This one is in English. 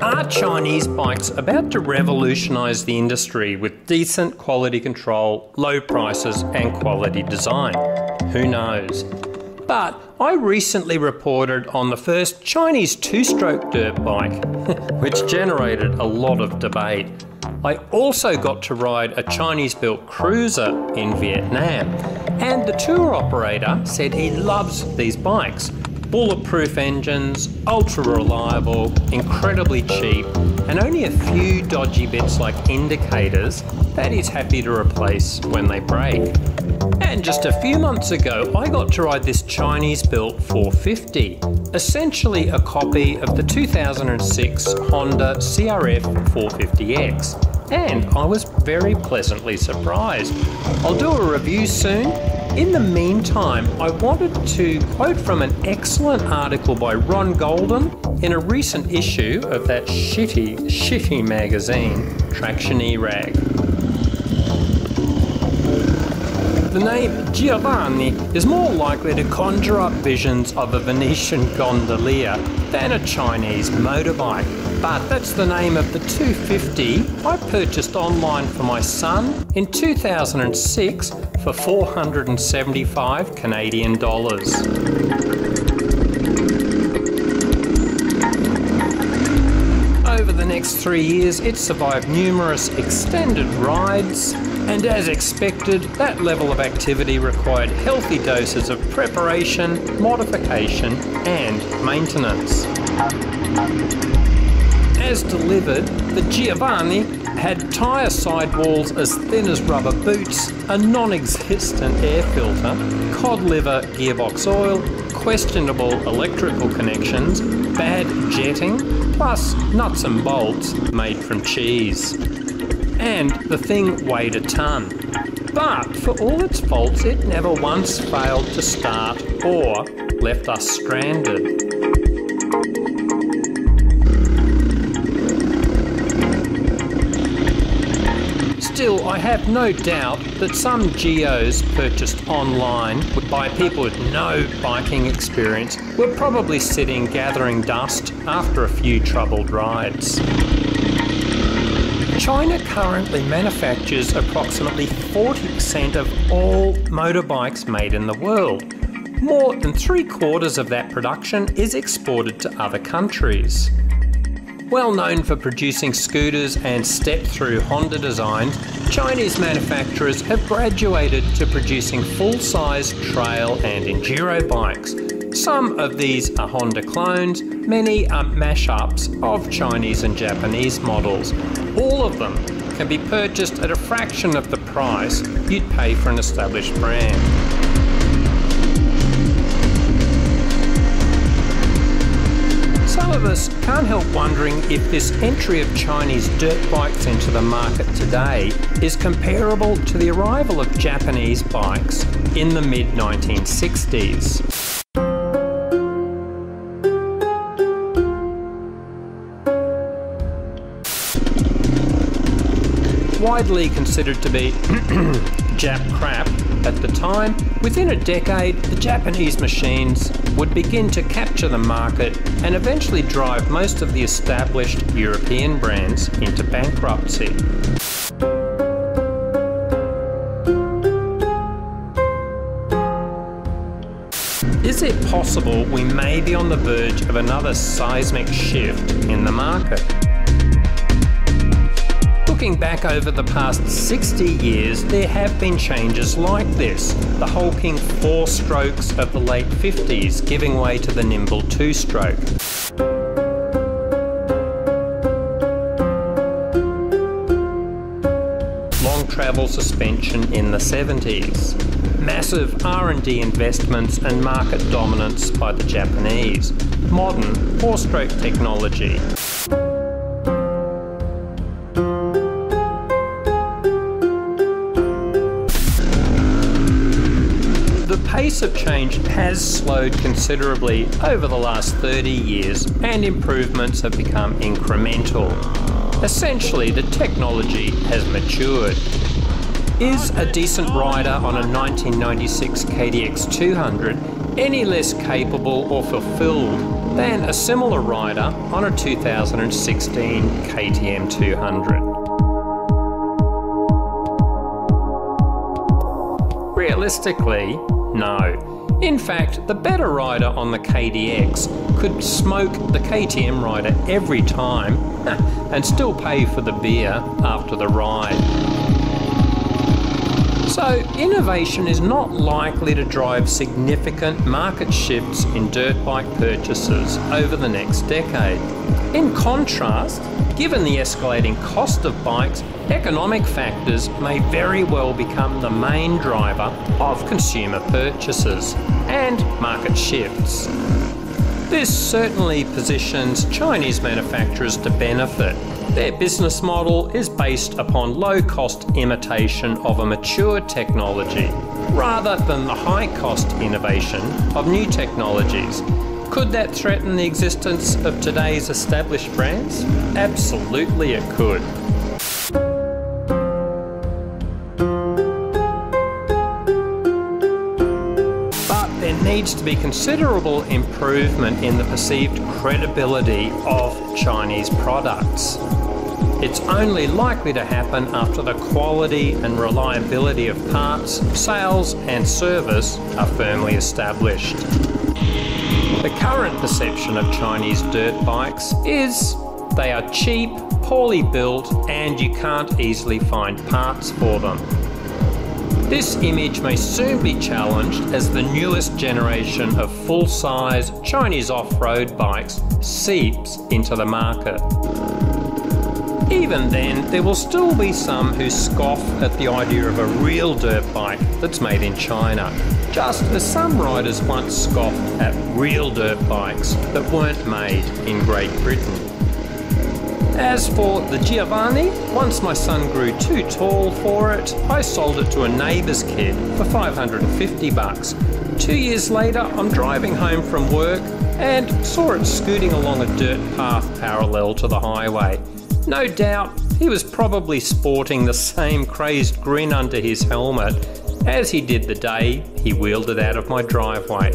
Are Chinese bikes about to revolutionise the industry with decent quality control, low prices and quality design? Who knows? But I recently reported on the first Chinese two-stroke dirt bike, which generated a lot of debate. I also got to ride a Chinese-built cruiser in Vietnam, and the tour operator said he loves these bikes. Bulletproof engines, ultra reliable, incredibly cheap, and only a few dodgy bits like indicators that he's happy to replace when they break. And just a few months ago, I got to ride this Chinese-built 450, essentially a copy of the 2006 Honda CRF450X, and I was very pleasantly surprised. I'll do a review soon. In the meantime, I wanted to quote from an excellent article by Ron Golden in a recent issue of that shitty magazine, Traction eRag. The name Giovanni is more likely to conjure up visions of a Venetian gondolier than a Chinese motorbike, but that's the name of the 250 I purchased online for my son in 2006 for 475 Canadian dollars. Over the next 3 years, it survived numerous extended rides, and as expected, that level of activity required healthy doses of preparation, modification, and maintenance. As delivered, the Giovanni had tyre sidewalls as thin as rubber boots, a non-existent air filter, cod liver gearbox oil, questionable electrical connections, bad jetting, plus nuts and bolts made from cheese. And the thing weighed a ton. But for all its faults, it never once failed to start or left us stranded. Still, I have no doubt that some geos purchased online by people with no biking experience were probably sitting gathering dust after a few troubled rides. China currently manufactures approximately 40% of all motorbikes made in the world. More than 3/4 of that production is exported to other countries. Well known for producing scooters and step-through Honda designs, Chinese manufacturers have graduated to producing full-size trail and enduro bikes. Some of these are Honda clones, many are mash-ups of Chinese and Japanese models. All of them can be purchased at a fraction of the price you'd pay for an established brand. Some of us can't help wondering if this entry of Chinese dirt bikes into the market today is comparable to the arrival of Japanese bikes in the mid-1960s. Widely considered to be Jap crap at the time, within a decade the Japanese machines would begin to capture the market and eventually drive most of the established European brands into bankruptcy. Is it possible we may be on the verge of another seismic shift in the market? Looking back over the past 60 years, there have been changes like this. The hulking 4-strokes of the late 50s giving way to the nimble 2-stroke. Long travel suspension in the 70s. Massive R&D investments and market dominance by the Japanese. Modern 4-stroke technology. The pace of change has slowed considerably over the last 30 years and improvements have become incremental. Essentially, the technology has matured. Is a decent rider on a 1996 KDX 200 any less capable or fulfilled than a similar rider on a 2016 KTM 200. Realistically, no. In fact, the better rider on the KDX could smoke the KTM rider every time and still pay for the beer after the ride. So, innovation is not likely to drive significant market shifts in dirt bike purchases over the next decade. In contrast, given the escalating cost of bikes, economic factors may very well become the main driver of consumer purchases and market shifts. This certainly positions Chinese manufacturers to benefit. Their business model is based upon low-cost imitation of a mature technology, rather than the high-cost innovation of new technologies. Could that threaten the existence of today's established brands? Absolutely it could. There needs to be considerable improvement in the perceived credibility of Chinese products. It's only likely to happen after the quality and reliability of parts, sales and service are firmly established. The current perception of Chinese dirt bikes is they are cheap, poorly built, and you can't easily find parts for them. This image may soon be challenged as the newest generation of full-size Chinese off-road bikes seeps into the market. Even then, there will still be some who scoff at the idea of a real dirt bike that's made in China, just as some riders once scoffed at real dirt bikes that weren't made in Great Britain. As for the Giovanni, once my son grew too tall for it, I sold it to a neighbour's kid for $550. 2 years later, I'm driving home from work and saw it scooting along a dirt path parallel to the highway. No doubt, he was probably sporting the same crazed grin under his helmet as he did the day he wheeled it out of my driveway.